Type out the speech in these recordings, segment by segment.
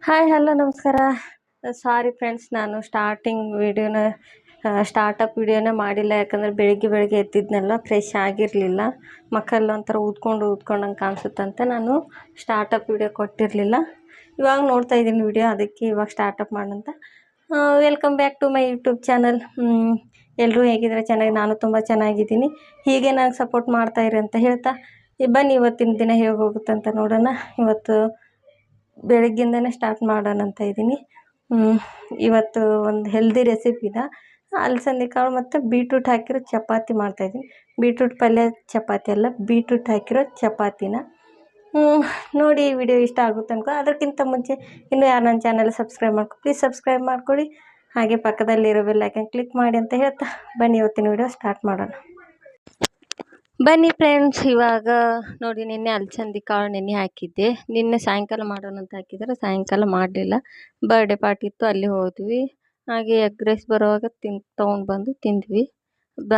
Hi hello ನಮಸ್ಕಾರ. Sorry friends, ನಾನು startup ವಿಡಿಯೋನ ಮಾಡಿಲ್ಲ. ಯಾಕಂದರೆ ಬೆಳಿಗ್ಗೆ ಎದ್ದಿದ್ನಲ್ಲ, ಫ್ರೆಶ್ ಆಗಿರಲಿಲ್ಲ. ಮಕ್ಕಳೆಲ್ಲ ಒಂಥರ ಊದ್ಕೊಂಡಂಗೆ ಕಾಣಿಸುತ್ತಂತ ನಾನು ಸ್ಟಾರ್ಟಪ್ ವಿಡಿಯೋ ಕೊಟ್ಟಿರಲಿಲ್ಲ. ಇವಾಗ ನೋಡ್ತಾ ಇದ್ದೀನಿ ವಿಡಿಯೋ, ಅದಕ್ಕೆ ಇವಾಗ ಸ್ಟಾರ್ಟಪ್ ಮಾಡೋಂತ. Welcome back to my YouTube channel. ಎಲ್ಲರೂ ಹೇಗಿದ್ದಾರೆ? ಚೆನ್ನಾಗಿ, ನಾನು ತುಂಬ ಚೆನ್ನಾಗಿದ್ದೀನಿ. ಹೀಗೆ ನನಗೆ ಸಪೋರ್ಟ್ ಮಾಡ್ತಾಯಿರಿ ಅಂತ ಹೇಳ್ತಾ ಬನ್ನಿ ಇವತ್ತಿನ ದಿನ ಹೇಗೆ ಹೋಗುತ್ತಂತ ನೋಡೋಣ. ಇವತ್ತು ಬೆಳಗ್ಗಿಂದನೇ ಸ್ಟಾರ್ಟ್ ಮಾಡೋಣ ಅಂತ ಇದ್ದೀನಿ. ಇವತ್ತು ಒಂದು ಹೆಲ್ದಿ ರೆಸಿಪಿದ ಅಲಸಂದೆ ಕಾಳು ಮತ್ತು ಬೀಟ್ರೂಟ್ ಹಾಕಿರೋ ಚಪಾತಿ ಮಾಡ್ತಾಯಿದ್ದೀನಿ. ಬೀಟ್ರೂಟ್ ಪಲ್ಯ ಚಪಾತಿ ಅಲ್ಲ, ಬೀಟ್ರೂಟ್ ಹಾಕಿರೋ ಚಪಾತಿನ ನೋಡಿ. ಈ ವಿಡಿಯೋ ಇಷ್ಟ ಆಗುತ್ತೆ ಅನ್ಕೋ. ಅದಕ್ಕಿಂತ ಮುಂಚೆ ಇನ್ನೂ ಯಾರು ನನ್ನ ಚಾನಲ್ ಪ್ಲೀಸ್ ಸಬ್ಸ್ಕ್ರೈಬ್ ಮಾಡ್ಕೊಳ್ಳಿ. ಹಾಗೆ ಪಕ್ಕದಲ್ಲಿರೋ ಬೆಲ್ ಐಕನ್ ಕ್ಲಿಕ್ ಮಾಡಿ ಅಂತ ಹೇಳ್ತಾ ಬನ್ನಿ ಇವತ್ತಿನ ವಿಡಿಯೋ ಸ್ಟಾರ್ಟ್ ಮಾಡೋಣ. ಬನ್ನಿ ಫ್ರೆಂಡ್ಸ್, ಇವಾಗ ನೋಡಿ, ನಿನ್ನೆ ಅಲಸಂದೆ ಕಾಳು ನೆನೆ ಹಾಕಿದ್ದೆ. ನಿನ್ನೆ ಸಾಯಂಕಾಲ ಮಾಡೋಣ ಅಂತ ಹಾಕಿದರೆ ಸಾಯಂಕಾಲ ಮಾಡಲಿಲ್ಲ. ಬರ್ಡೇ ಪಾರ್ಟಿ ಇತ್ತು, ಅಲ್ಲಿ ಹೋದ್ವಿ. ಹಾಗೆ ಎಗ್ ರೈಸ್ ಬರುವಾಗ ತೊಗೊಂಡು ಬಂದು ತಿಂದ್ವಿ.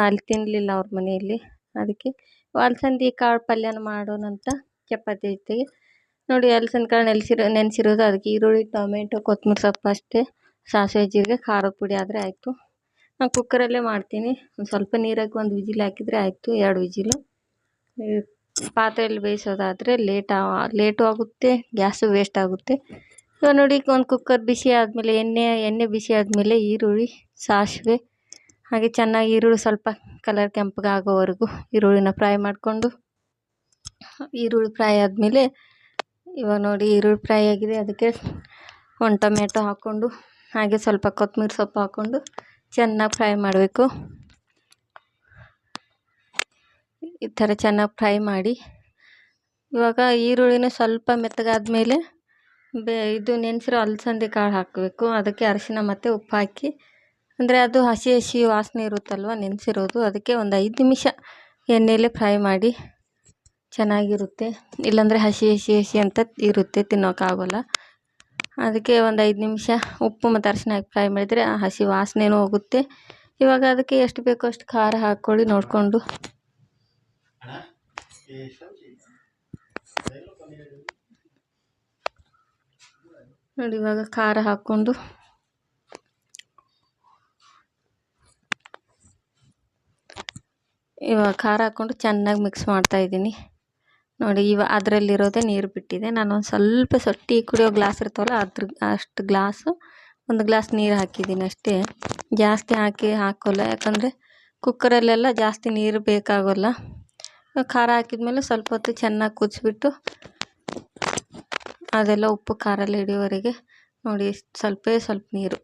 ಅಲ್ಲಿ ತಿನ್ನಲಿಲ್ಲ ಅವ್ರ ಮನೆಯಲ್ಲಿ. ಅದಕ್ಕೆ ಅಲಸಂದೆ ಕಾಳು ಪಲ್ಯನ ಮಾಡೋಣ ಅಂತ ಚಪಾತಿ ಜೊತೆಗೆ ನೋಡಿ. ಅಲಸಂದೆ ಕಾಳು ನೆನೆಸಿರೋದು, ಅದಕ್ಕೆ ಈರುಳ್ಳಿ, ಟೊಮೆಟೊ, ಕೊತ್ತಂಬರಿ ಸೊಪ್ಪು ಅಷ್ಟೇ. ಸಾಸಿವೆ, ಜೀರಿಗೆ, ಖಾರದ ಪುಡಿ ಆದರೆ ಆಯಿತು. ನಾನು ಕುಕ್ಕರಲ್ಲೇ ಮಾಡ್ತೀನಿ. ಒಂದು ಸ್ವಲ್ಪ ನೀರಾಗಿ ಒಂದು ವಿಜಿಲ್ ಹಾಕಿದರೆ ಆಯಿತು, 2 ವಿಜಿಲು. ಪಾತ್ರೆಯಲ್ಲಿ ಬೇಯಿಸೋದಾದರೆ ಲೇಟು ಆಗುತ್ತೆ, ಗ್ಯಾಸು ವೇಸ್ಟ್ ಆಗುತ್ತೆ. ಇವಾಗ ನೋಡಿ, ಒಂದು ಕುಕ್ಕರ್ ಬಿಸಿ ಆದಮೇಲೆ ಎಣ್ಣೆ ಬಿಸಿ ಆದಮೇಲೆ ಈರುಳ್ಳಿ, ಸಾಸಿವೆ, ಹಾಗೆ ಚೆನ್ನಾಗಿ ಈರುಳ್ಳಿ ಸ್ವಲ್ಪ ಕಲರ್ ಕೆಂಪಗಾಗೋವರೆಗೂ ಈರುಳ್ಳಿನ ಫ್ರೈ ಮಾಡಿಕೊಂಡು, ಈರುಳ್ಳಿ ಫ್ರೈ ಆದಮೇಲೆ ಇವಾಗ ನೋಡಿ ಈರುಳ್ಳಿ ಫ್ರೈ ಆಗಿದೆ. ಅದಕ್ಕೆ ಒಂದು ಟೊಮೆಟೊ ಹಾಕ್ಕೊಂಡು, ಹಾಗೆ ಸ್ವಲ್ಪ ಕೊತ್ತಂಬರಿ ಸೊಪ್ಪು ಹಾಕ್ಕೊಂಡು ಚೆನ್ನಾಗಿ ಫ್ರೈ ಮಾಡಬೇಕು. ಈ ಥರ ಚೆನ್ನಾಗಿ ಫ್ರೈ ಮಾಡಿ, ಇವಾಗ ಈರುಳ್ಳಿನ ಸ್ವಲ್ಪ ಮೆತ್ತಗಾದ್ಮೇಲೆ ಇದು ನೆನೆಸಿರೋ ಅಲಸಂದೆ ಕಾಳು ಹಾಕಬೇಕು. ಅದಕ್ಕೆ ಅರಿಶಿನ ಮತ್ತು ಉಪ್ಪು ಹಾಕಿ, ಅಂದರೆ ಅದು ಹಸಿ ವಾಸನೆ ಇರುತ್ತಲ್ವ ನೆನೆಸಿರೋದು, ಅದಕ್ಕೆ ಒಂದು 5 ನಿಮಿಷ ಎಣ್ಣೆಯಲ್ಲೇ ಫ್ರೈ ಮಾಡಿ ಚೆನ್ನಾಗಿರುತ್ತೆ. ಇಲ್ಲಾಂದರೆ ಹಸಿ ಅಂತ ಇರುತ್ತೆ, ತಿನ್ನೋಕ್ಕಾಗೋಲ್ಲ. ಅದಕ್ಕೆ ಒಂದು 5 ನಿಮಿಷ ಉಪ್ಪು ಮತ್ತು ಅರಿಶಿನ ಹಾಕಿ ಫ್ರೈ ಮಾಡಿದರೆ ಆ ಹಸಿ ವಾಸನೆನೂ ಹೋಗುತ್ತೆ. ಇವಾಗ ಅದಕ್ಕೆ ಎಷ್ಟು ಬೇಕೋ ಅಷ್ಟು ಖಾರ ಹಾಕ್ಕೊಳ್ಳಿ ನೋಡಿಕೊಂಡು. ನೋಡಿ, ಇವಾಗ ಖಾರ ಹಾಕ್ಕೊಂಡು ಚೆನ್ನಾಗಿ ಮಿಕ್ಸ್ ಮಾಡ್ತಾಯಿದ್ದೀನಿ. ನೋಡಿ, ಅದರಲ್ಲಿರೋದೇ ನೀರು ಬಿಟ್ಟಿದೆ. ನಾನು ಒಂದು ಸ್ವಲ್ಪ ಟೀ ಕುಡಿಯೋ ಗ್ಲಾಸ್ ಇರ್ತಾವಲ್ಲ, ಅಷ್ಟು ಗ್ಲಾಸು, 1 ಗ್ಲಾಸ್ ನೀರು ಹಾಕಿದ್ದೀನಿ ಅಷ್ಟೇ. ಜಾಸ್ತಿ ಹಾಕೋಲ್ಲ, ಯಾಕಂದರೆ ಕುಕ್ಕರಲ್ಲೆಲ್ಲ ಜಾಸ್ತಿ ನೀರು ಬೇಕಾಗೋಲ್ಲ. ಖಾರ ಹಾಕಿದ್ಮೇಲೆ ಸ್ವಲ್ಪ ಹೊತ್ತು ಚೆನ್ನಾಗಿ ಕುದಿಸ್ಬಿಟ್ಟು, ಅದೆಲ್ಲ ಉಪ್ಪು ಖಾರ ಎಲ್ಲ ಹಿಡಿಯೋವರೆಗೆ ನೋಡಿ ಸ್ವಲ್ಪ ನೀರು,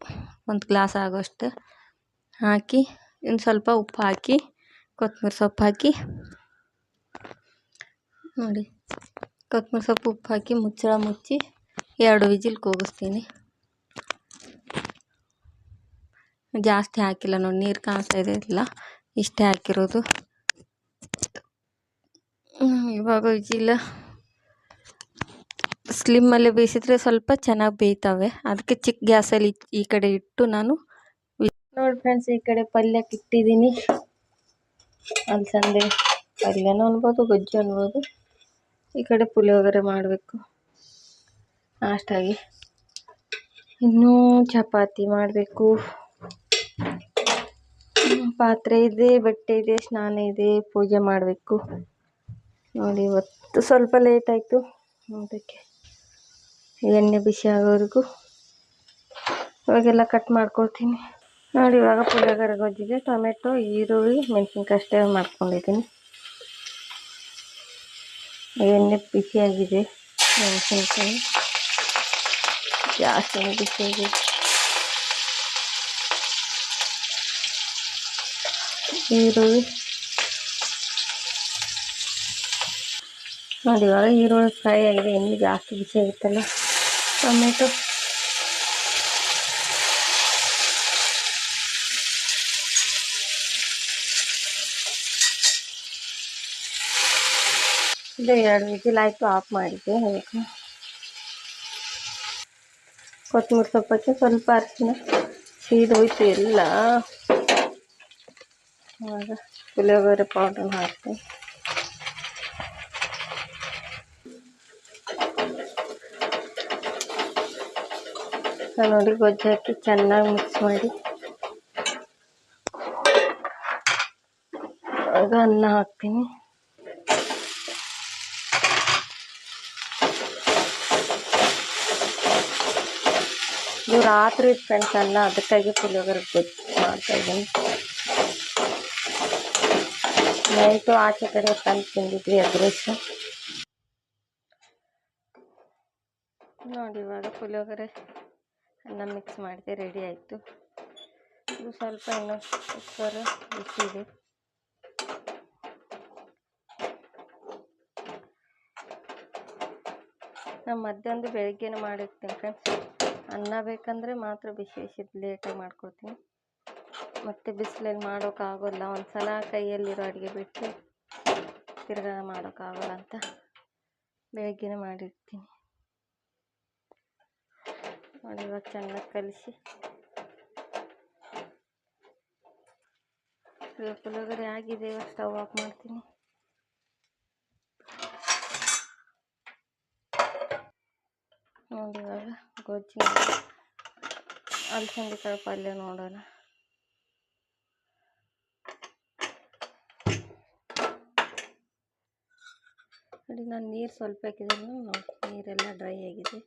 1 ಗ್ಲಾಸ್ ಆಗೋಷ್ಟು ಹಾಕಿ, ಇನ್ನು ಸ್ವಲ್ಪ ಉಪ್ಪು ಹಾಕಿ, ಕೊತ್ತಂಬರಿ ಸೊಪ್ಪು ಹಾಕಿ ನೋಡಿ, ಕೊತ್ತಂಬರಿ ಸೊಪ್ಪು ಉಪ್ಪು ಹಾಕಿ ಮುಚ್ಚಳ ಮುಚ್ಚಿ 2 ವಿಜಿಲ್ ಕೂಗಿಸ್ತೀನಿ. ಜಾಸ್ತಿ ಹಾಕಿಲ್ಲ ನೋಡಿ, ನೀರು ಕಾಣಿಸ್ತಾ ಇದೆ ಇಲ್ಲ, ಇಷ್ಟೇ ಹಾಕಿರೋದು. ಇವಾಗ ವಿಜಿಲ್ ಸ್ಲಿಮ್ಮಲ್ಲೇ ಬೇಯಿಸಿದ್ರೆ ಸ್ವಲ್ಪ ಚೆನ್ನಾಗಿ ಬೇಯ್ತವೆ. ಅದಕ್ಕೆ ಚಿಕ್ಕ ಗ್ಯಾಸಲ್ಲಿ ಈ ಕಡೆ ಇಟ್ಟು ನಾನು ನೋಡಿ ಫ್ರೆಂಡ್ಸ್, ಈ ಕಡೆ ಪಲ್ಯಕ್ಕೆ ಇಟ್ಟಿದ್ದೀನಿ. ಅಲಸಂದೆ ಪಲ್ಯನೂ ಅನ್ಬೋದು, ಗೊಜ್ಜು ಅನ್ಬೋದು. ಈ ಕಡೆ ಪುಳಿಯೋಗರೆ ಮಾಡಬೇಕು ಲಾಸ್ಟಾಗಿ. ಇನ್ನೂ ಚಪಾತಿ ಮಾಡಬೇಕು. ಪಾತ್ರೆ ಇದೆ, ಬಟ್ಟೆ ಇದೆ, ಸ್ನಾನ ಇದೆ, ಪೂಜೆ ಮಾಡಬೇಕು. ನೋಡಿ, ಇವತ್ತು ಸ್ವಲ್ಪ ಲೇಟ್ ಆಯಿತು. ಅದಕ್ಕೆ ಎಣ್ಣೆ ಬಿಸಿ ಆಗೋವರೆಗೂ ಇವಾಗೆಲ್ಲ ಕಟ್ ಮಾಡ್ಕೊಳ್ತೀನಿ. ನೋಡಿ, ಇವಾಗ ಪುಳಿಯೋಗರೆ ಗೊಜ್ಜಿಗೆ ಟೊಮೆಟೊ, ಈರುಳ್ಳಿ, ಮೆಣಸಿನ್ಕಾಯಿ ಅಷ್ಟೇ ಮಾಡ್ಕೊಂಡಿದ್ದೀನಿ. ಎಣ್ಣೆ ಬಿಸಿಯಾಗಿದೆ, ಮೆಣಸಿನ್ಕಾಯಿ ಜಾಸ್ತಿ ಬಿಸಿಯಾಗಿದೆ. ಈರುಳ್ಳಿ ನೋಡಿ, ಇವಾಗ ಈರುಳ್ಳಿ ಫ್ರೈ ಆಗಿದೆ. ಎಣ್ಣೆ ಜಾಸ್ತಿ ಬಿಸಿ ಆಗುತ್ತಲ್ಲ. ಟೊಮೆಟೊ ಇದು 2 ವಿಜಿಲ್ ಆಯಿತು, ಆಫ್ ಮಾಡಿದ್ದೆ. ಅದಕ್ಕೆ ಕೊತ್ತಂಬರಿ ಸೊಪ್ಪಕ್ಕೆ ಸ್ವಲ್ಪ ಅರಿಶಿನ ಸೀದೋಯ್ತು ಎಲ್ಲ. ಆಗ ಪುಳಿಯೋಗರೆ ಪೌಡರ್ ಹಾಕ್ತೀನಿ. ನೋಡಿ ಗೊಜ್ಜು ಹಾಕಿ ಚೆನ್ನಾಗಿ ಮಿಕ್ಸ್ ಮಾಡಿ ಆಗ ಅನ್ನ ಹಾಕ್ತೀನಿ. ಇದು ರಾತ್ರಿ ಫ್ರೆಂಡ್ಸ್ ಅನ್ನ, ಅದಕ್ಕಾಗಿ ಪುಳಿಯೋಗರೆ ಗೊಜ್ಜು ಮಾಡ್ತಾಯಿದ್ದೀನಿ. ನೈಟು ಆಚೆ ಕಡೆ ತಂದು ತಿಂದಿದ್ವಿ ಎಗ್ ರೈಸ್. ನೋಡಿ ಇವಾಗ ಪುಳಿಯೋಗರೆ ಅನ್ನ ಮಿಕ್ಸ್ ಮಾಡಿದೆ, ರೆಡಿ ಆಯಿತು. ಇದು ಸ್ವಲ್ಪ ಇನ್ನೂ ಕುಕ್ಕರ್ ಬಿಸಿದೆ. ನಾನು ಮಧ್ಯಾಹ್ನದ ಬೆಳಗ್ಗೆನೇ ಮಾಡಿರ್ತೀನಿ ಫ್ರೆಂಡ್ಸ್. ಅನ್ನ ಬೇಕಂದರೆ ಮಾತ್ರ ಬಿಸಿ ಬಿಸಿದು ಲೇಟಾಗಿ ಮಾಡ್ಕೊಳ್ತೀನಿ. ಮತ್ತು ಬಿಸಿಲಲ್ಲಿ ಮಾಡೋಕ್ಕಾಗೋಲ್ಲ, ಒಂದು ಸಲ ಕೈಯಲ್ಲಿರೋ ಅಡುಗೆ ಬಿಟ್ಟು ತಿರ್ಗಾ ಮಾಡೋಕ್ಕಾಗೋಲ್ಲ ಅಂತ ಬೆಳಗ್ಗೆನೇ ಮಾಡಿರ್ತೀನಿ. ನೋಡಿ ಇವಾಗ ಚೆನ್ನಾಗಿ ಕಲಿಸಿ ಇವಾಗ ಪುಳಿಯೋಗರೆ ಆಗಿದೆ. ಇವಾಗ ಸ್ಟವ್ ಆಫ್ ಮಾಡ್ತೀನಿ. ನೋಡಿ ಇವಾಗ ಗೊಜ್ಜಿನ ಅಲಸಂದೆ ಕಾಳು ಪಲ್ಯ ನೋಡೋಣ. ನೋಡಿ ನಾನು ನೀರು ಸ್ವಲ್ಪ ಹಾಕಿದ್ರು ನೋಡಿ ನೀರೆಲ್ಲ ಡ್ರೈ ಆಗಿದೆ.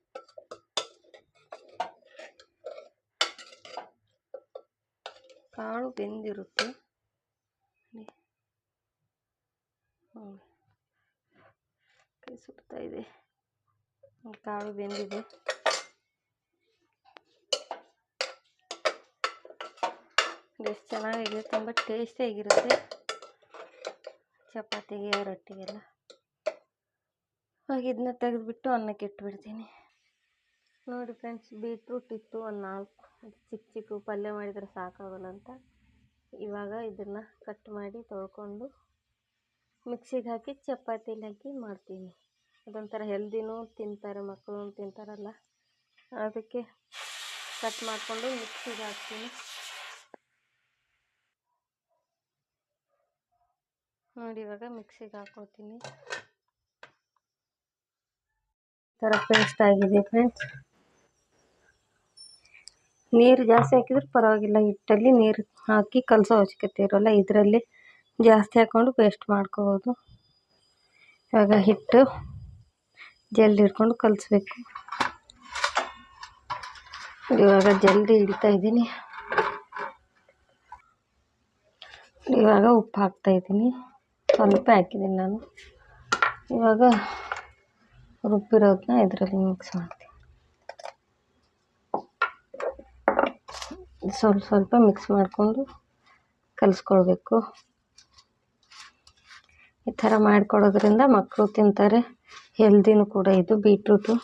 ಕಾಳು ಬೆಂದಿರುತ್ತೆ. ಕೈ ಸುಡ್ತಾ ಇದೆ. ಕಾಳು ಬೆಂದಿದೆ. ಎಷ್ಟು ಚೆನ್ನಾಗಿದೆ, ತುಂಬ ಟೇಸ್ಟಿಯಾಗಿರುತ್ತೆ ಚಪಾತಿಗೆ ರೊಟ್ಟಿಗೆಲ್ಲ. ಹಾಗೆ ಇದನ್ನ ತೆಗೆದುಬಿಟ್ಟು ಅನ್ನಕ್ಕೆ ಇಟ್ಬಿಡ್ತೀನಿ. ನೋಡಿ ಫ್ರೆಂಡ್ಸ್, ಬೀಟ್ರೂಟ್ ಇತ್ತು ಒಂದು 4, ಚಿಕ್ಕ ಚಿಕ್ಕ ಪಲ್ಯ ಮಾಡಿದರೆ ಸಾಕಾಗಲ್ಲ ಅಂತ ಇವಾಗ ಇದನ್ನು ಕಟ್ ಮಾಡಿ ತೊಳ್ಕೊಂಡು ಮಿಕ್ಸಿಗೆ ಹಾಕಿ ಚಪಾತಿಲಿ ಹಾಕಿ ಮಾಡ್ತೀನಿ. ಅದೊಂಥರ ಹೆಲ್ದಿನೂ ತಿಂತಾರೆ, ಮಕ್ಕಳು ತಿಂತಾರಲ್ಲ, ಅದಕ್ಕೆ ಕಟ್ ಮಾಡಿಕೊಂಡು ಮಿಕ್ಸಿಗೆ ಹಾಕ್ತೀನಿ. ನೋಡಿ ಇವಾಗ ಮಿಕ್ಸಿಗೆ ಹಾಕ್ಕೊತೀನಿ. ಈ ಥರ ಪೇಸ್ಟ್ ಆಗಿದೆ ಫ್ರೆಂಡ್ಸ್. ನೀರು ಜಾಸ್ತಿ ಹಾಕಿದ್ರೆ ಪರವಾಗಿಲ್ಲ, ಹಿಟ್ಟಲ್ಲಿ ನೀರು ಹಾಕಿ ಕಲಸೋ ಅವಶ್ಯಕತೆ ಇರೋಲ್ಲ. ಇದರಲ್ಲಿ ಜಾಸ್ತಿ ಹಾಕ್ಕೊಂಡು ಪೇಸ್ಟ್ ಮಾಡ್ಕೋಬೋದು. ಇವಾಗ ಹಿಟ್ಟು ಜಲ್ದಿ ಹಿಡ್ಕೊಂಡು ಕಲಿಸ್ಬೇಕು. ಇವಾಗ ಜಲ್ದಿ ಹಿಡಿತಾ ಇದ್ದೀನಿ. ಇವಾಗ ಉಪ್ಪು ಹಾಕ್ತಾಯಿದ್ದೀನಿ, ಸ್ವಲ್ಪ ಹಾಕಿದ್ದೀನಿ ನಾನು. ಇವಾಗ ರುಬ್ಬಿರೋದನ್ನ ಇದರಲ್ಲಿ ಮಿಕ್ಸ್ ಮಾಡ್ತೀನಿ. ಸ್ವಲ್ಪ ಸ್ವಲ್ಪ ಮಿಕ್ಸ್ ಮಾಡಿಕೊಂಡು ಕಲಿಸ್ಕೊಳ್ಬೇಕು. ಈ ಥರ ಮಾಡಿಕೊಡೋದ್ರಿಂದ ಮಕ್ಕಳು ತಿಂತಾರೆ, ಹೆಲ್ದಿನೂ ಕೂಡ ಇದು ಬೀಟ್ರೂಟು.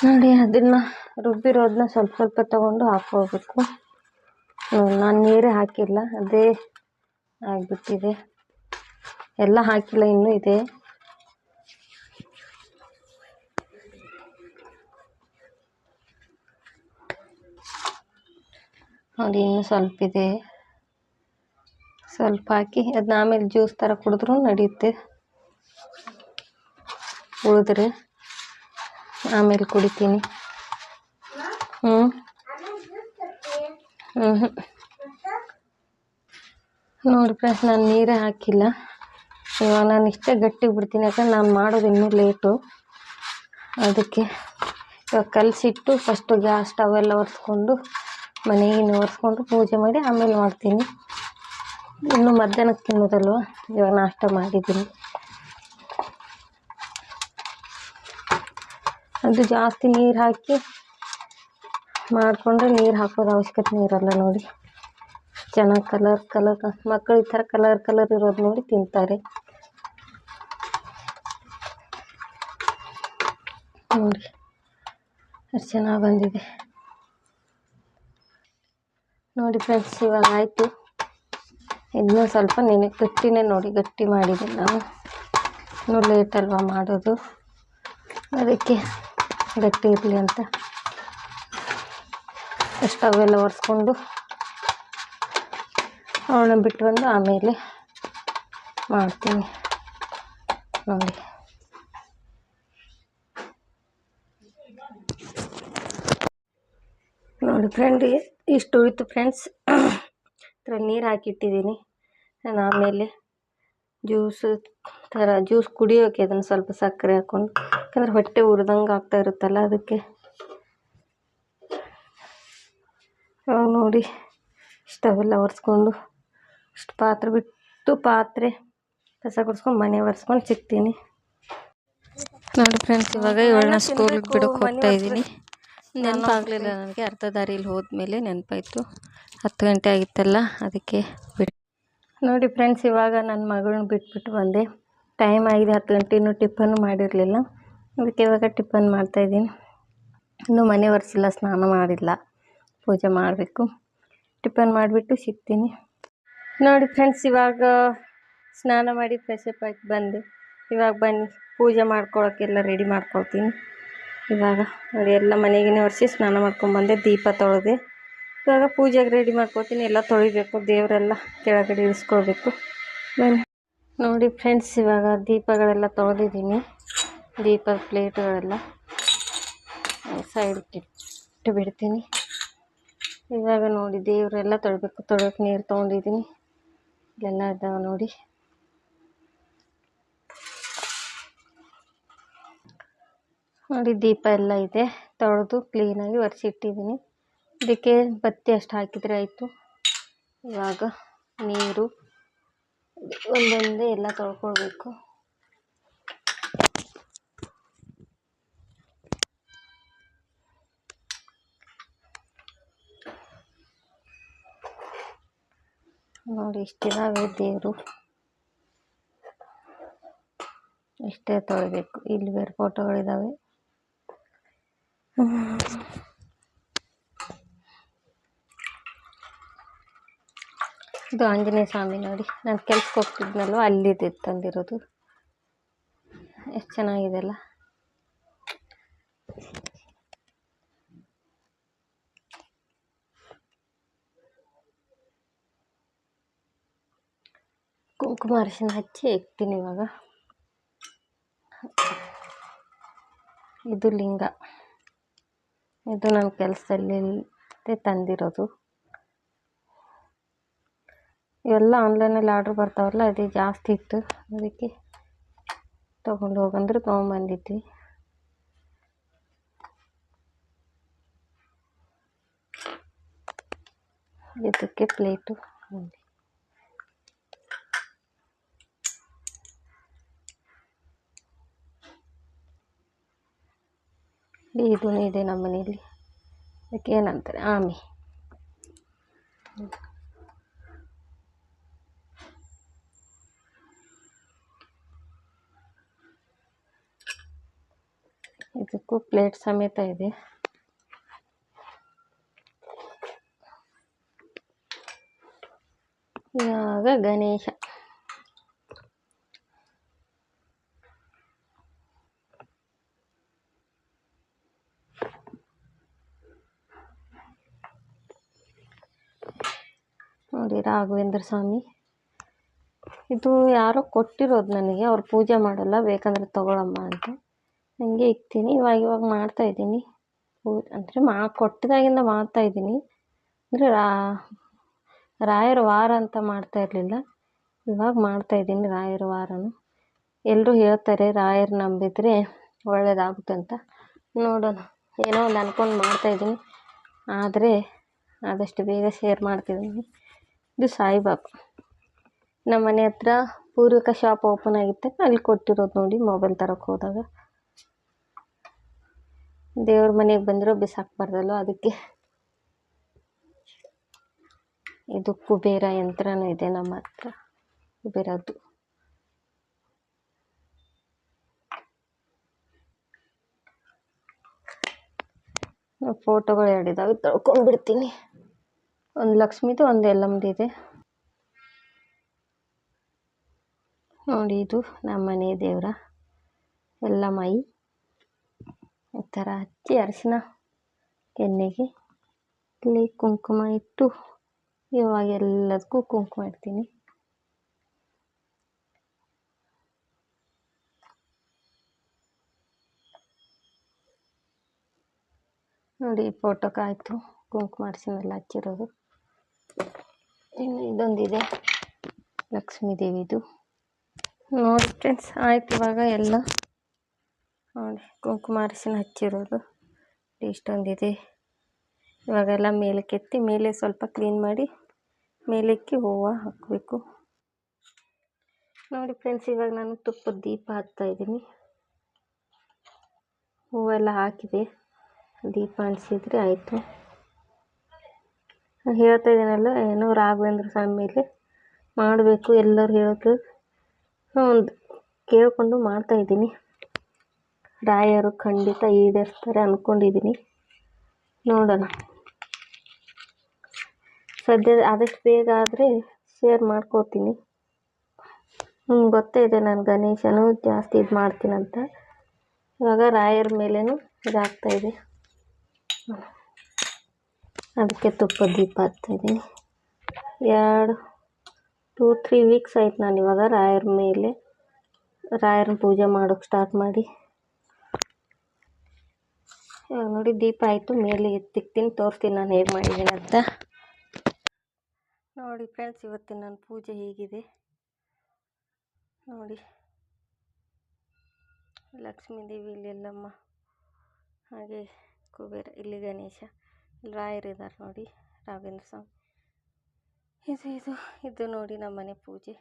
ನೋಡಿ ಅದನ್ನು ರುಬ್ಬಿರೋದನ್ನ ಸ್ವಲ್ಪ ಸ್ವಲ್ಪ ತಗೊಂಡು ಹಾಕ್ಕೋಬೇಕು. ನಾನು ನೀರೇ ಹಾಕಿಲ್ಲ, ಅದೇ ಆಗಿಬಿಟ್ಟಿದೆ. ಎಲ್ಲ ಹಾಕಿಲ್ಲ, ಇನ್ನೂ ಇದೆ. ನೋಡಿ ಇನ್ನೂ ಸ್ವಲ್ಪ ಇದೆ. ಸ್ವಲ್ಪ ಹಾಕಿ ಅದನ್ನ ಆಮೇಲೆ ಜ್ಯೂಸ್ ಥರ ಕುಡಿದ್ರೂ ನಡೆಯುತ್ತೆ. ಉಳಿದ್ರೆ ಆಮೇಲೆ ಕುಡಿತೀನಿ. ನೋಡಿ ಫ್ರೆಂಡ್ಸ್, ನಾನು ನೀರೇ ಹಾಕಿಲ್ಲ. ಇವಾಗ ನಾನು ಇಷ್ಟೇ ಗಟ್ಟಿಗೆ ಬಿಡ್ತೀನಿ, ಯಾಕಂದ್ರೆ ನಾನು ಮಾಡೋದು ಇನ್ನೂ ಲೇಟು. ಅದಕ್ಕೆ ಇವಾಗ ಕಲಸಿಟ್ಟು ಫಸ್ಟು ಗ್ಯಾಸ್ ಸ್ಟವ್ ಎಲ್ಲ ಒರೆಸ್ಕೊಂಡು ಮನೆಯನ್ನು ಒರೆಸ್ಕೊಂಡು ಪೂಜೆ ಮಾಡಿ ಆಮೇಲೆ ಮಾಡ್ತೀನಿ. ಇನ್ನು ಮಧ್ಯಾಹ್ನಕ್ಕೆ ತಿನ್ನೋದಲ್ವ, ಇವಾಗ ನಾಷ್ಟ ಮಾಡಿದ್ದೀನಿ. ಅದು ಜಾಸ್ತಿ ನೀರು ಹಾಕಿ ಮಾಡಿಕೊಂಡ್ರೆ ನೀರು ಹಾಕೋದು ಅವಶ್ಯಕತೆ ಇರಲ್ಲ. ನೋಡಿ ಚೆನ್ನಾಗಿ ಕಲರ್ ಮಕ್ಕಳು ಈ ಥರ ಕಲರ್ ಇರೋದು ನೋಡಿ ತಿಂತಾರೆ. ನೋಡಿ ಎಷ್ಟು ಚೆನ್ನಾಗಿ ಬಂದಿದೆ ನೋಡಿ ಫ್ರೆಂಡ್ಸ್. ಇವಾಗ ಆಯಿತು. ಇನ್ನೂ ಸ್ವಲ್ಪ ಗಟ್ಟಿನೇ ನೋಡಿ, ಗಟ್ಟಿ ಮಾಡಿದ್ದೀನಿ ನಾನು. ಇನ್ನೂ ಲೇಟ್ ಅಲ್ವಾ ಮಾಡೋದು, ಅದಕ್ಕೆ ಗಟ್ಟಿ ಇರಲಿ ಅಂತ ಸ್ಟವ್ ಎಲ್ಲ ಒರೆಸ್ಕೊಂಡು ಅವಳನ್ನ ಬಿಟ್ಟು ಬಂದು ಆಮೇಲೆ ಮಾಡ್ತೀನಿ ನೋಡಿ. ನೋಡಿ ಫ್ರೆಂಡ್, ಇಷ್ಟು ಉಳಿತು ಫ್ರೆಂಡ್ಸ್. ಇದರಲ್ಲಿ ನೀರು ಹಾಕಿಟ್ಟಿದ್ದೀನಿ. ನಾನು ಆಮೇಲೆ ಜ್ಯೂಸ್ ಕುಡಿಯೋಕೆ ಅದನ್ನು ಸ್ವಲ್ಪ ಸಕ್ಕರೆ ಹಾಕ್ಕೊಂಡು, ಯಾಕಂದರೆ ಹೊಟ್ಟೆ ಉರಿದಂಗೆ ಆಗ್ತಾ ಇರುತ್ತಲ್ಲ ಅದಕ್ಕೆ. ನೋಡಿ ಸ್ಟವೆಲ್ಲ ಒರೆಸ್ಕೊಂಡು ಇಷ್ಟು ಪಾತ್ರೆ ಕಸ ಗುಡಿಸ್ಕೊಂಡು ಮನೆ ಒರೆಸ್ಕೊಂಡು ಸಿಗ್ತೀನಿ ನೋಡಿ ಫ್ರೆಂಡ್ಸ್. ಇವಾಗ ಇವಳನ್ನ ಸ್ಕೂಲಿಗೆ ಬಿಡೋಕೆ ಹೋಗ್ತಾ ಇದ್ದೀನಿ. ನೆನಪಾಗಲಿಲ್ಲ ನನಗೆ, ಅರ್ಧ ದಾರಿಲಿ ಹೋದ್ಮೇಲೆ ನೆನಪಾಯಿತು. 10 ಗಂಟೆ ಆಗಿತ್ತಲ್ಲ ಅದಕ್ಕೆ ನೋಡಿ ಫ್ರೆಂಡ್ಸ್. ಇವಾಗ ನನ್ನ ಮಗಳನ್ನ ಬಿಟ್ಬಿಟ್ಟು ಬಂದೆ. ಟೈಮ್ ಆಗಿದೆ 10 ಗಂಟೆ. ಇನ್ನೂ ಟಿಫನ್ ಮಾಡಿರಲಿಲ್ಲ, ಅದಕ್ಕೆ ಇವಾಗ ಟಿಫನ್ ಮಾಡ್ತಾಯಿದ್ದೀನಿ. ಇನ್ನೂ ಮನೆ ಒರೆಸಿಲ್ಲ, ಸ್ನಾನ ಮಾಡಿಲ್ಲ, ಪೂಜೆ ಮಾಡಬೇಕು. ಟಿಫನ್ ಮಾಡಿಬಿಟ್ಟು ಸಿಗ್ತೀನಿ ನೋಡಿ ಫ್ರೆಂಡ್ಸ್. ಇವಾಗ ಸ್ನಾನ ಮಾಡಿ ಫ್ರೆಶಪ್ ಆಗಿ ಬಂದೆ. ಇವಾಗ ಬನ್ನಿ ಪೂಜೆ ಮಾಡ್ಕೊಳ್ಳೋಕ್ಕೆಲ್ಲ ರೆಡಿ ಮಾಡ್ಕೊಳ್ತೀನಿ. ಇವಾಗ ನೋಡಿ ಎಲ್ಲ ಮನೆಗೇ ಒರೆಸಿ ಸ್ನಾನ ಮಾಡ್ಕೊಂಡ್ಬಂದೆ, ದೀಪ ತೊಳೆದೆ. ಇವಾಗ ಪೂಜೆಗೆ ರೆಡಿ ಮಾಡ್ಕೊಳ್ತೀನಿ. ಎಲ್ಲ ತೊಳಿಬೇಕು, ದೇವರೆಲ್ಲ ಕೆಳಗಡೆ ಇಳಿಸ್ಕೊಳ್ಬೇಕು. ಬನ್ನಿ ನೋಡಿ ಫ್ರೆಂಡ್ಸ್. ಇವಾಗ ದೀಪಗಳೆಲ್ಲ ತೊಳೆದಿದ್ದೀನಿ. ದೀಪದ ಪ್ಲೇಟ್ಗಳೆಲ್ಲ ಸೈಡ್ಗೆ ಇಟ್ಟು ಬಿಡ್ತೀನಿ. ಇವಾಗ ನೋಡಿ ದೇವರೆಲ್ಲ ತೊಳೋಕೆ ನೀರು ತೊಗೊಂಡಿದ್ದೀನಿ. ಇಲ್ಲೆಲ್ಲ ಇದ್ದಾವೆ ನೋಡಿ. ನೋಡಿ ದೀಪ ಎಲ್ಲ ಇದೆ, ತೊಳೆದು ಕ್ಲೀನಾಗಿ ಒರೆಸಿಟ್ಟಿದ್ದೀನಿ. ಇದಕ್ಕೆ ಬತ್ತಿ ಅಷ್ಟು ಹಾಕಿದರೆ ಆಯಿತು. ಇವಾಗ ನೀರು ಒಂದೊಂದೇ ಎಲ್ಲ ತೊಳ್ಕೊಳ್ಬೇಕು. ನೋಡಿ ಇಷ್ಟಿದಾವೆ ದೇವರು, ಇಷ್ಟೇ ತೊಳಿಬೇಕು. ಇಲ್ಲಿ ಬೇರೆ ಫೋಟೋಗಳಿದ್ದಾವೆ. ಇದು ಆಂಜನೇಯ ಸ್ವಾಮಿ ನೋಡಿ, ನಾನು ಕೆಲ್ಸಕ್ಕೆ ಹೋಗ್ತಿದ್ನಲ್ವ ಅಲ್ಲಿದೆ ತಂದಿರೋದು. ಎಷ್ಟು ಚೆನ್ನಾಗಿದೆ ಅಲ್ಲ. ಕುಂಕುಮ ಅರಿಶಿನ ಹಚ್ಚಿ ಇಕ್ತೀನಿ ಇವಾಗ. ಇದು ಲಿಂಗ, ಇದು ನನ್ನ ಕೆಲಸದಲ್ಲಿ ತಂದಿರೋದು. ಇವೆಲ್ಲ ಆನ್ಲೈನಲ್ಲಿ ಆರ್ಡ್ರ್ ಬರ್ತಾವಲ್ಲ, ಅದೇ ಜಾಸ್ತಿ ಇತ್ತು, ಅದಕ್ಕೆ ತೊಗೊಂಡು ಹೋಗಂದ್ರೆ ತೊಗೊಂಬಂದಿದ್ವಿ. ಇದಕ್ಕೆ ಪ್ಲೇಟು ಇದೂ ಇದೆ ನಮ್ಮ ಮನೆಯಲ್ಲಿ. ಅದಕ್ಕೆ ಏನಂತಾರೆ ಆಮಿ. ಇದಕ್ಕೂ ಪ್ಲೇಟ್ ಸಮೇತ ಇದೆ. ಇವಾಗ ಗಣೇಶ. ನೋಡಿ ರಾಘವೇಂದ್ರ ಸ್ವಾಮಿ. ಇದು ಯಾರೋ ಕೊಟ್ಟಿರೋದು ನನಗೆ, ಅವ್ರು ಪೂಜೆ ಮಾಡಲ್ಲ, ಬೇಕಂದ್ರೆ ತಗೊಳಮ್ಮ ಅಂತ. ಹಂಗೆ ಇಕ್ತೀನಿ. ಇವಾಗ ಮಾಡ್ತಾಯಿದ್ದೀನಿ. ಅಂದರೆ ಕೊಟ್ಟಿದಾಗಿಂದ ಮಾಡ್ತಾಯಿದ್ದೀನಿ. ಅಂದರೆ ರಾಯರ ವಾರ ಅಂತ ಮಾಡ್ತಾ ಇರಲಿಲ್ಲ, ಇವಾಗ ಮಾಡ್ತಾಯಿದ್ದೀನಿ ರಾಯರ ವಾರನು. ಎಲ್ಲರೂ ಹೇಳ್ತಾರೆ ರಾಯರು ನಂಬಿದರೆ ಒಳ್ಳೆಯದಾಗುತ್ತೆ ಅಂತ. ನೋಡೋಣ, ಏನೋ ಒಂದು ಅಂದ್ಕೊಂಡು ಮಾಡ್ತಾಯಿದ್ದೀನಿ. ಆದರೆ ಆದಷ್ಟು ಬೇಗ ಶೇರ್ ಮಾಡ್ತಿದ್ದೀನಿ. ಇದು ಸಾಯಿಬಾಬಾ. ನಮ್ಮ ಮನೆ ಹತ್ರ ಪೂರ್ವಿಕ ಶಾಪ್ ಓಪನ್ ಆಗಿತ್ತು, ಅಲ್ಲಿ ಕೊಟ್ಟಿರೋದು ನೋಡಿ ಮೊಬೈಲ್ ತರೋಕ್ಕೆ ಹೋದಾಗ. ದೇವ್ರ ಮನೆಗೆ ಬಂದರೂ ಬಿಸಾಕಬಾರ್ದಲ್ವ, ಅದಕ್ಕೆ. ಇದು ಕುಬೇರ ಯಂತ್ರನೂ ಇದೆ ನಮ್ಮ ಹತ್ರ, ಕುಬೇರದ್ದು. ಫೋಟೋಗಳು ಎರಡಿದ್ದಾವೆ ತೊಳ್ಕೊಂಡ್ಬಿಡ್ತೀನಿ. ಒಂದು ಲಕ್ಷ್ಮಿದು ಒಂದು ಎಲ್ಲಮ್ಮದಿದೆ ನೋಡಿ. ಇದು ನಮ್ಮ ಮನೆ ದೇವರ ಎಲ್ಲಮ್ಮಯಿ. ಈ ಥರ ಹಚ್ಚಿ ಅರಿಶಿನ ಕೆನ್ನೆಗೆ ಇಲ್ಲಿ ಕುಂಕುಮ ಇಟ್ಟು ಇವಾಗ ಎಲ್ಲದಕ್ಕೂ ಕುಂಕುಮ ಇಡ್ತೀನಿ. ನೋಡಿ ಫೋಟೋಕ್ಕೆ ಆಯಿತು ಕುಂಕುಮ ಅರಿಶಿನ ಎಲ್ಲ ಹಚ್ಚಿರೋದು. ಇನ್ನು ಇದೊಂದಿದೆ ಲಕ್ಷ್ಮೀ ದೇವಿದು. ನೋಡಿ ಫ್ರೆಂಡ್ಸ್ ಆಯ್ತು ಇವಾಗ ಎಲ್ಲ ನೋಡಿ ಕುಂಕುಮ ಅರಿಶಿನ ಹಚ್ಚಿರೋದು ಇಷ್ಟೊಂದಿದೆ. ಇವಾಗೆಲ್ಲ ಮೇಲಕ್ಕೆ ಎತ್ತಿ ಮೇಲೆ ಸ್ವಲ್ಪ ಕ್ಲೀನ್ ಮಾಡಿ ಮೇಲಕ್ಕೆ ಹೂವು ಹಾಕಬೇಕು. ನೋಡಿ ಫ್ರೆಂಡ್ಸ್ ಇವಾಗ ನಾನು ತುಪ್ಪದ ದೀಪ ಹಾಕ್ತಾಯಿದ್ದೀನಿ. ಹೂವೆಲ್ಲ ಹಾಕಿದೆ, ದೀಪ ಅಂಟಿಸಿದ್ರೆ ಆಯಿತು. ಹೇಳ್ತಾ ಇದ್ದೀನಲ್ಲ ಏನೋ ರಾಘವೇಂದ್ರ ಸ್ವಾಮಿ ಮೇಲೆ ಮಾಡಬೇಕು ಎಲ್ಲರೂ ಹೇಳೋದು ಒಂದು ಕೇಳಿಕೊಂಡು ಮಾಡ್ತಾಯಿದ್ದೀನಿ. ರಾಯರು ಖಂಡಿತ ಈಡೇರಿಸ್ತಾರೆ ಅಂದ್ಕೊಂಡಿದ್ದೀನಿ. ನೋಡೋಣ, ಸದ್ಯ ಆದಷ್ಟು ಬೇಗ ಆದರೆ ಶೇರ್ ಮಾಡ್ಕೋತೀನಿ. ಗೊತ್ತೇ ಇದೆ ನಾನು ಗಣೇಶನೂ ಜಾಸ್ತಿ ಇದು ಮಾಡ್ತೀನಂತ. ಇವಾಗ ರಾಯರ ಮೇಲೇನೂ ಇದಾಗ್ತಾಯಿದೆ, ಅದಕ್ಕೆ ತುಪ್ಪದ ದೀಪ ಹಚ್ತಾಯಿದ್ದೀನಿ. 2-3 ವೀಕ್ಸ್ ಆಯ್ತು ನಾನು ಇವಾಗ ರಾಯರನ್ನ ಪೂಜೆ ಮಾಡೋಕ್ಕೆ ಸ್ಟಾರ್ಟ್ ಮಾಡಿ. ಇವಾಗ ನೋಡಿ ದೀಪ ಆಯಿತು, ಮೇಲೆ ಎತ್ತಿಕ್ತೀನಿ, ತೋರಿಸ್ತೀನಿ ನಾನು ಹೇಗೆ ಮಾಡಿದ್ದೀನಿ ಅಂತ. ನೋಡಿ ಫ್ರೆಂಡ್ಸ್ ಇವತ್ತಿನ ನನ್ನ ಪೂಜೆ ಹೀಗಿದೆ ನೋಡಿ. ಲಕ್ಷ್ಮೀ ದೇವಿ ಇಲ್ಲಿ ಎಲ್ಲಮ್ಮ, ಹಾಗೆ ಕುಬೇರ, ಇಲ್ಲಿ ಗಣೇಶ, ಇಲ್ಲಿ ರಾಯರಿದ್ದಾರೆ ನೋಡಿ ರಾಘವೇಂದ್ರ ಸ್ವಾಮಿ. ಇದು ನೋಡಿ ನಮ್ಮ ಮನೆ ಪೂಜೆ.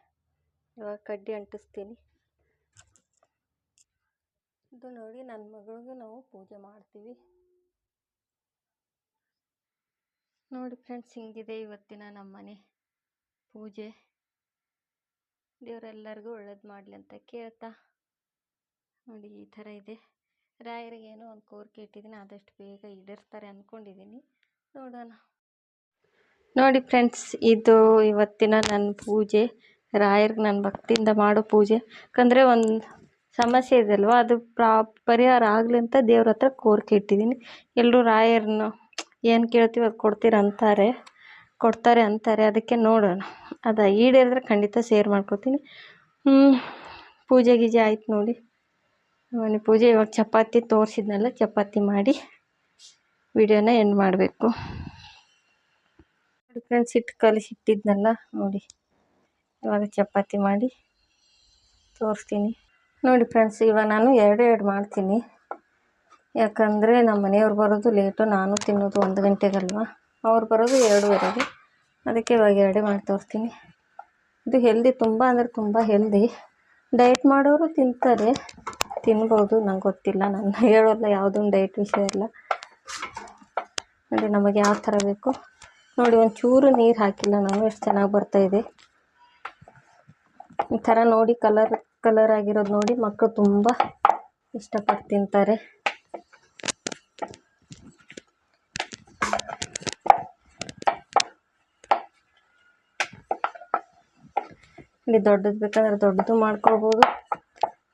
ಇವಾಗ ಕಡ್ಡಿ ಅಂಟಿಸ್ತೀನಿ. ಇದು ನೋಡಿ ನನ್ನ ಮಗಳಿಗೂ ನಾವು ಪೂಜೆ ಮಾಡ್ತೀವಿ. ನೋಡಿ ಫ್ರೆಂಡ್ಸ್ ಹಿಂಗಿದೆ ಇವತ್ತಿನ ನಮ್ಮ ಮನೆ ಪೂಜೆ. ದೇವರೆಲ್ಲರಿಗೂ ಒಳ್ಳೇದು ಮಾಡಲಿ ಅಂತ ಕೇಳ್ತಾ ನೋಡಿ ಈ ಥರ ಇದೆ. ರಾಯರಿಗೇನೋ ಒಂದು ಕೋರಿಕೆ ಇಟ್ಟಿದ್ದೀನಿ, ಆದಷ್ಟು ಬೇಗ ಈಡೇರಿಸ್ತಾರೆ ಅಂದ್ಕೊಂಡಿದ್ದೀನಿ, ನೋಡೋಣ. ನೋಡಿ ಫ್ರೆಂಡ್ಸ್ ಇದು ಇವತ್ತಿನ ನನ್ನ ಪೂಜೆ. ರಾಯರಿಗೆ ನನ್ನ ಭಕ್ತಿಯಿಂದ ಮಾಡೋ ಪೂಜೆ. ಯಾಕಂದರೆ ಒಂದು ಸಮಸ್ಯೆ ಇದೆ ಅಲ್ವಾ, ಅದು ಪರಿಹಾರ ಆಗಲಿ ಅಂತ ದೇವ್ರ ಹತ್ರ ಕೋರಿಕೆ ಇಟ್ಟಿದ್ದೀನಿ. ಎಲ್ಲರೂ ರಾಯರನ್ನ ಏನು ಕೇಳ್ತೀವಿ ಅದು ಕೊಡ್ತಾರೆ ಅಂತಾರೆ. ಅದಕ್ಕೆ ನೋಡೋಣ, ಅದು ಈಡೇರಿದ್ರೆ ಖಂಡಿತ ಶೇರ್ ಮಾಡ್ಕೊತೀನಿ. ಪೂಜೆ ಗೀಜೆ ಆಯ್ತು ನೋಡಿ ಮನೆ ಪೂಜೆ. ಇವಾಗ ಚಪಾತಿ ತೋರಿಸಿದ್ನಲ್ಲ, ಚಪಾತಿ ಮಾಡಿ ವಿಡಿಯೋನ ಎಂಡ್ ಮಾಡಬೇಕು. ನೋಡಿ ಫ್ರೆಂಡ್ಸ್ ಕಲಿಸಿಟ್ಟಿದ್ನಲ್ಲ ನೋಡಿ, ಇವಾಗ ಚಪಾತಿ ಮಾಡಿ ತೋರಿಸ್ತೀನಿ. ನೋಡಿ ಫ್ರೆಂಡ್ಸ್ ಇವಾಗ ನಾನು ಎರಡು ಮಾಡ್ತೀನಿ. ಯಾಕಂದರೆ ನಮ್ಮ ಮನೆಯವ್ರು ಬರೋದು ಲೇಟು, ನಾನು ತಿನ್ನೋದು 1 ಗಂಟೆಗಲ್ವ, ಅವ್ರು ಬರೋದು 2:30. ಅದಕ್ಕೆ ಇವಾಗ 2 ಮಾಡಿ ತೋರಿಸ್ತೀನಿ. ಇದು ಹೆಲ್ದಿ, ತುಂಬ ಅಂದರೆ ತುಂಬ ಹೆಲ್ದಿ. ಡಯಟ್ ಮಾಡೋರು ತಿನ್ಬೋದು, ನಂಗೆ ಗೊತ್ತಿಲ್ಲ, ನಾನು ಹೇಳೋಲ್ಲ ಯಾವುದೊಂದು ಡಯಟ್ ವಿಷಯ ಎಲ್ಲ. ನೋಡಿ ನಮಗೆ ಯಾವ ಥರ ಬೇಕು ನೋಡಿ. ಒಂಚೂರು ನೀರು ಹಾಕಿಲ್ಲ ನಾನು, ಎಷ್ಟು ಚೆನ್ನಾಗಿ ಬರ್ತಾಯಿದೆ. ಈ ಥರ ನೋಡಿ ಕಲರ್ ಆಗಿರೋದು ನೋಡಿ ಮಕ್ಕಳು ತುಂಬ ಇಷ್ಟಪಟ್ಟು ತಿಂತಾರೆ. ಇಲ್ಲಿ ದೊಡ್ಡದು ಬೇಕಾದ್ರೆ ದೊಡ್ಡದು ಮಾಡ್ಕೊಳ್ಬೋದು,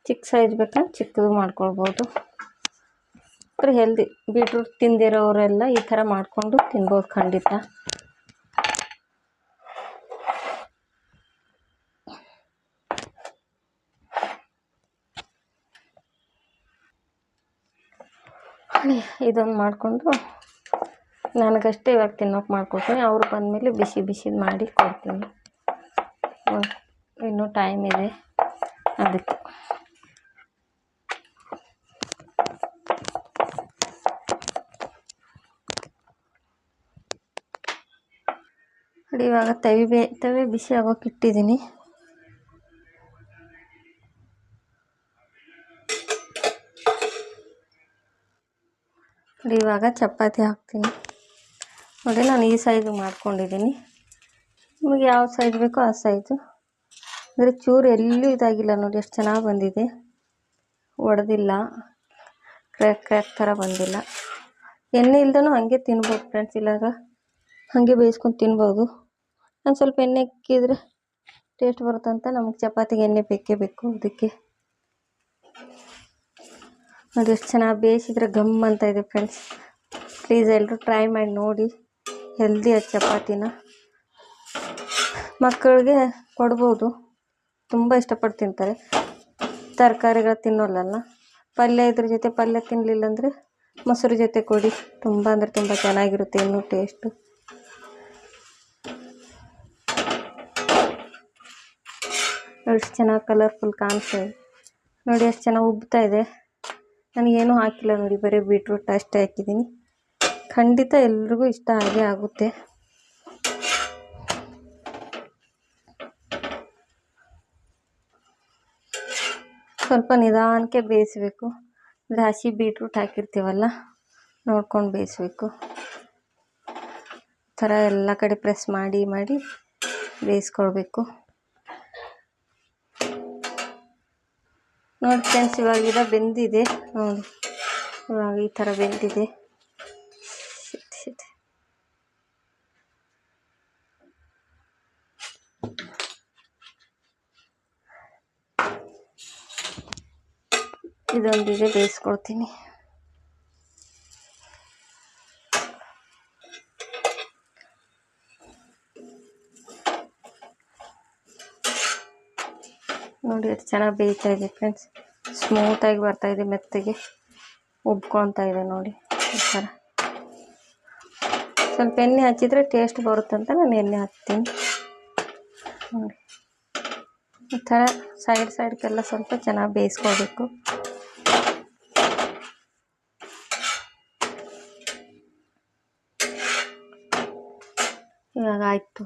ಚಿಕ್ಕ ಸೈಜ್ ಬೇಕಾದ್ರೆ ಚಿಕ್ಕದು ಮಾಡ್ಕೊಳ್ಬೋದು. ಹೆಲ್ದಿ. ಬೀಟ್ರೂಟ್ ತಿಂದಿರೋರೆಲ್ಲ ಈ ಥರ ಮಾಡಿಕೊಂಡು ತಿನ್ಬೋದು ಖಂಡಿತ. ಇದೊಂದು ಮಾಡಿಕೊಂಡು ನನಗಷ್ಟೇ ಇವಾಗ ತಿನ್ನೋಕೆ ಮಾಡ್ಕೊಡ್ತೀನಿ. ಅವರು ಬಂದಮೇಲೆ ಬಿಸಿ ಮಾಡಿ ಕೊಡ್ತೀನಿ. ಇನ್ನೂ ಟೈಮ್ ಇದೆ ಅದಕ್ಕೆ. ನೋಡಿ ಇವಾಗ ತವೆ ಬಿಸಿ ಆಗೋಕೆ ಇಟ್ಟಿದ್ದೀನಿ. ನೋಡಿ ಇವಾಗ ಚಪಾತಿ ಹಾಕ್ತೀನಿ. ನೋಡಿ ನಾನು ಈ ಸೈಜು ಮಾಡ್ಕೊಂಡಿದ್ದೀನಿ, ನಿಮಗೆ ಯಾವ ಸೈಜ್ ಬೇಕೋ ಆ ಸೈಜು. ಅಂದರೆ ಚೂರು ಎಲ್ಲೂ ಇದಾಗಿಲ್ಲ ನೋಡಿ, ಎಷ್ಟು ಚೆನ್ನಾಗಿ ಬಂದಿದೆ, ಒಡೆದಿಲ್ಲ, ಕ್ರ್ಯಾಕ್ ಥರ ಬಂದಿಲ್ಲ. ಎಣ್ಣೆ ಇಲ್ದನೂ ಹಾಗೆ ತಿನ್ಬೋದು ಫ್ರೆಂಡ್ಸ್, ಇಲ್ಲಾರ ಹಾಗೆ ಬೇಯಿಸ್ಕೊಂಡು ತಿನ್ಬೋದು. ನಾನು ಸ್ವಲ್ಪ ಎಣ್ಣೆ ಹಾಕಿದ್ರೆ ಟೇಸ್ಟ್ ಬರುತ್ತಂತ ನಮಗೆ ಚಪಾತಿಗೆ ಎಣ್ಣೆ ಬೇಕೇ ಬೇಕು. ಅದಕ್ಕೆ ನೋಡಿ ಎಷ್ಟು ಚೆನ್ನಾಗಿ ಬೇಯಿಸಿದ್ರೆ ಗಮ್ ಅಂತ ಇದೆ ಫ್ರೆಂಡ್ಸ್. ಪ್ಲೀಸ್ ಎಲ್ಲರೂ ಟ್ರೈ ಮಾಡಿ ನೋಡಿ, ಹೆಲ್ದಿ ಅದು ಚಪಾತಿನ. ಮಕ್ಕಳಿಗೆ ಕೊಡ್ಬೋದು, ತುಂಬ ಇಷ್ಟಪಟ್ಟು ತಿಂತಾರೆ. ತರಕಾರಿಗಳು ತಿನ್ನೋಲ್ಲಲ್ಲ, ಪಲ್ಯ ಇದ್ರ ಜೊತೆ ಪಲ್ಯ ತಿನ್ನಲಿಲ್ಲ ಅಂದರೆ ಮೊಸರು ಜೊತೆ ಕೊಡಿ, ತುಂಬ ಅಂದರೆ ತುಂಬ ಚೆನ್ನಾಗಿರುತ್ತೆ ಇನ್ನೂ ಟೇಸ್ಟು. ನೋಡಿ ಎಷ್ಟು ಚೆನ್ನಾಗಿ ಕಲರ್ಫುಲ್ ಕಾಣಿಸ್ತಾ ಇದೆ. ನೋಡಿ ಎಷ್ಟು ಚೆನ್ನಾಗಿ ಉಬ್ತಾ ಇದೆ. ನನಗೇನು ಹಾಕಿಲ್ಲ ನೋಡಿ, ಬರೀ ಬೀಟ್ರೂಟ್ ಅಷ್ಟೇ ಹಾಕಿದ್ದೀನಿ. ಖಂಡಿತ ಎಲ್ರಿಗೂ ಇಷ್ಟ ಆಗೇ ಆಗುತ್ತೆ. ಸ್ವಲ್ಪ ನಿಧಾನಕ್ಕೆ ಬೇಯಿಸಬೇಕು. ಹಸಿ ಬೀಟ್ರೂಟ್ ಹಾಕಿರ್ತೀವಲ್ಲ, ನೋಡ್ಕೊಂಡು ಬೇಯಿಸ್ಬೇಕು. ಥರ ಎಲ್ಲ ಕಡೆ ಪ್ರೆಸ್ ಮಾಡಿ ಮಾಡಿ ಬೇಯಿಸ್ಕೊಳ್ಬೇಕು. ನೋಡಿ ಫ್ರೆಂಡ್ಸ್, ಇವಾಗ ಬೆಂದಿದೆ ನೋಡಿ, ಇವಾಗ ಈ ಥರ ಬೆಂದಿದೆ. ಇದೊಂದಿಗೆ ಬೇಯಿಸ್ಕೊಳ್ತೀನಿ. ನೋಡಿ ಎಷ್ಟು ಚೆನ್ನಾಗಿ ಬೇಯ್ತಾ ಇದೆ ಫ್ರೆಂಡ್ಸ್. ಸ್ಮೂತಾಗಿ ಬರ್ತಾಯಿದೆ, ಮೆತ್ತಗೆ ಉಬ್ಕೊಳ್ತಾ ಇದೆ ನೋಡಿ. ಈ ಥರ ಸ್ವಲ್ಪ ಎಣ್ಣೆ ಹಚ್ಚಿದರೆ ಟೇಸ್ಟ್ ಬರುತ್ತಂತ ನಾನು ಎಣ್ಣೆ ಹಾಕ್ತೀನಿ ನೋಡಿ. ಈ ಥರ ಸೈಡ್ಗೆಲ್ಲ ಸ್ವಲ್ಪ ಚೆನ್ನಾಗಿ ಬೇಯಿಸ್ಕೊಳ್ಬೇಕು. ಇವಾಗ ಆಯಿತು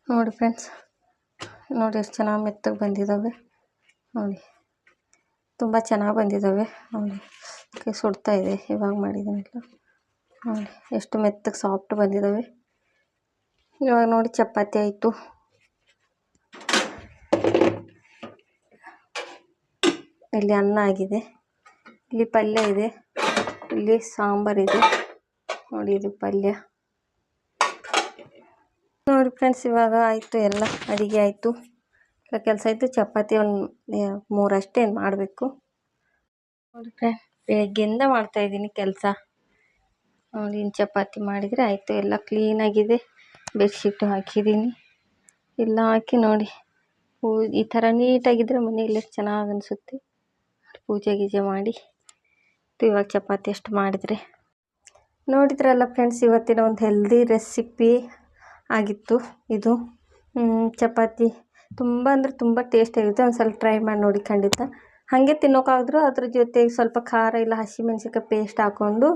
ನೋಡಿ ಫ್ರೆಂಡ್ಸ್. ನೋಡಿ ಎಷ್ಟು ಚೆನ್ನಾಗಿ ಮೆತ್ತಗೆ ಬಂದಿದ್ದಾವೆ ನೋಡಿ, ತುಂಬ ಚೆನ್ನಾಗಿ ಬಂದಿದ್ದಾವೆ ನೋಡಿ. ಸುಡ್ತಾ ಇದೆ ಇವಾಗ ಮಾಡಿದ್ದೀನಲ್ಲ ನೋಡಿ, ಎಷ್ಟು ಮೆತ್ತಗೆ ಸಾಫ್ಟ್ ಬಂದಿದ್ದಾವೆ. ಇವಾಗ ನೋಡಿ ಚಪಾತಿ ಆಯಿತು. ಇಲ್ಲಿ ಅನ್ನ ಆಗಿದೆ, ಇಲ್ಲಿ ಪಲ್ಯ ಇದೆ, ಇಲ್ಲಿ ಸಾಂಬಾರಿದೆ ನೋಡಿ. ಇದು ಪಲ್ಯ ನೋಡಿ ಫ್ರೆಂಡ್ಸ್. ಇವಾಗ ಆಯಿತು, ಎಲ್ಲ ಅಡುಗೆ ಆಯಿತು, ಕೆಲಸ ಆಯಿತು. ಚಪಾತಿ ಒಂದು 3 ಅಷ್ಟೇ ಮಾಡಬೇಕು ನೋಡಿ ಫ್ರೆಂಡ್. ಬೆಳಗ್ಗೆಯಿಂದ ಮಾಡ್ತಾಯಿದ್ದೀನಿ ಕೆಲಸ ನೋಡಿ. ಇನ್ನು ಚಪಾತಿ ಮಾಡಿದರೆ ಆಯಿತು. ಎಲ್ಲ ಕ್ಲೀನಾಗಿದೆ, ಬೆಡ್ಶೀಟು ಹಾಕಿದ್ದೀನಿ, ಎಲ್ಲ ಹಾಕಿ ನೋಡಿ. ಈ ಥರ ನೀಟಾಗಿದ್ದರೆ ಮನೆಯಲ್ಲಿ ಎಷ್ಟು ಚೆನ್ನಾಗಿ ಅನಿಸುತ್ತೆ. ಪೂಜೆ ಗೀಜೆ ಮಾಡಿ ಇವಾಗ ಚಪಾತಿ ಅಷ್ಟು ಮಾಡಿದರೆ ನೋಡಿದ್ರಲ್ಲ ಫ್ರೆಂಡ್ಸ್. ಇವತ್ತಿನ ಒಂದು ಹೆಲ್ದಿ ರೆಸಿಪಿ ಆಗಿತ್ತು ಇದು. ಚಪಾತಿ ತುಂಬ ಅಂದರೆ ತುಂಬ ಟೇಸ್ಟಿಯಾಗಿರುತ್ತೆ. ಒಂದು ಸಲ ಟ್ರೈ ಮಾಡಿ ನೋಡಿ ಖಂಡಿತ. ಹಾಗೆ ತಿನ್ನೋಕ್ಕಾದ್ರೂ ಅದ್ರ ಜೊತೆಗೆ ಸ್ವಲ್ಪ ಖಾರ ಇಲ್ಲ ಹಸಿಮೆಣ್ಸಿನ್ಕಾಯಿ ಪೇಸ್ಟ್ ಹಾಕ್ಕೊಂಡು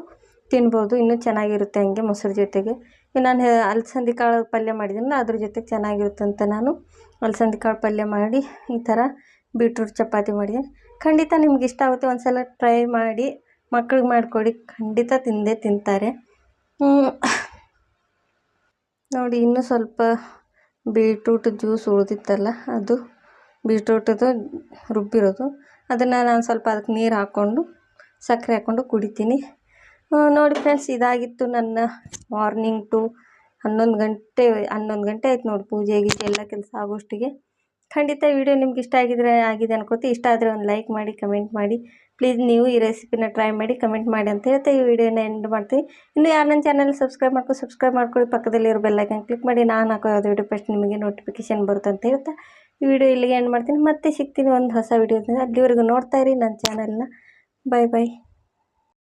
ತಿನ್ಬೋದು, ಇನ್ನೂ ಚೆನ್ನಾಗಿರುತ್ತೆ ಹಂಗೆ ಮೊಸರು ಜೊತೆಗೆ. ನಾನು ಅಲಸಂದಿ ಕಾಳು ಪಲ್ಯ ಮಾಡಿದ್ದೀನಲ್ಲ, ಅದ್ರ ಜೊತೆಗೆ ಚೆನ್ನಾಗಿರುತ್ತೆ ಅಂತ ನಾನು ಅಲಸಂದಿ ಕಾಳು ಪಲ್ಯ ಮಾಡಿ ಈ ಥರ ಬೀಟ್ರೂಟ್ ಚಪಾತಿ ಮಾಡಿದ್ದೀನಿ. ಖಂಡಿತ ನಿಮ್ಗೆ ಇಷ್ಟ ಆಗುತ್ತೆ. ಒಂದು ಸಲ ಟ್ರೈ ಮಾಡಿ ಮಕ್ಳಿಗೆ ಮಾಡಿಕೊಡಿ, ಖಂಡಿತ ತಿಂದೇ ತಿಂತಾರೆ ನೋಡಿ. ಇನ್ನೂ ಸ್ವಲ್ಪ ಬೀಟ್ರೂಟ್ ಜ್ಯೂಸ್ ಉಳಿದಿತ್ತಲ್ಲ, ಅದು ಬೀಟ್ರೂಟದು ರುಬ್ಬಿರೋದು, ಅದನ್ನು ನಾನು ಸ್ವಲ್ಪ ಅದಕ್ಕೆ ನೀರು ಹಾಕ್ಕೊಂಡು ಸಕ್ಕರೆ ಹಾಕ್ಕೊಂಡು ಕುಡಿತೀನಿ ನೋಡಿ ಫ್ರೆಂಡ್ಸ್. ಇದಾಗಿತ್ತು ನನ್ನ ಮಾರ್ನಿಂಗ್ ಟು 11 ಗಂಟೆ ಆಯ್ತು ನೋಡಿ, ಪೂಜೆ ಗೀಜೆ ಎಲ್ಲ ಕೆಲಸ ಆಗೋಷ್ಟಿಗೆ. ಖಂಡಿತ ವಿಡಿಯೋ ನಿಮ್ಗೆ ಇಷ್ಟ ಆಗಿದೆ ಅನ್ಕೋತಿ. ಇಷ್ಟ ಆದರೆ ಒಂದು ಲೈಕ್ ಮಾಡಿ, ಕಮೆಂಟ್ ಮಾಡಿ. ಪ್ಲೀಸ್ ನೀವು ಈ ರೆಸಿಪಿನ ಟ್ರೈ ಮಾಡಿ ಕಮೆಂಟ್ ಮಾಡಿ ಅಂತ ಹೇಳ್ತಾ ಈ ವಿಡಿಯೋನ ಎಂಡ್ ಮಾಡ್ತೀವಿ. ಇನ್ನು ಯಾರು ನನ್ನ ಚಾನಲ್ ಸಬ್ಸ್ಕ್ರೈಬ್ ಮಾಡ್ಕೊಳ್ಳಿ, ಪಕ್ಕದಲ್ಲಿರೋ ಬೆಲ್ ಐಕಾನ್ ಕ್ಲಿಕ್ ಮಾಡಿ. ನಾನು ಹಾಕೋ ಯಾವುದೇ ವಿಡಿಯೋ ಫಸ್ಟ್ ನಿಮಗೆ ನೋಟಿಫಿಕೇಶನ್ ಬರುತ್ತೆ ಅಂತ ಹೇಳ್ತಾ ಈ ವಿಡಿಯೋ ಇಲ್ಲಿಗೆ ಎಂಡ್ ಮಾಡ್ತೀನಿ. ಮತ್ತೆ ಸಿಗ್ತೀನಿ ಒಂದು ಹೊಸ ವಿಡಿಯೋದಿಂದ. ಅಲ್ಲಿವರೆಗೂ ನೋಡ್ತಾ ಇರಿ ನನ್ನ ಚಾನಲ್ನ. ಬಾಯ್ ಬಾಯ್.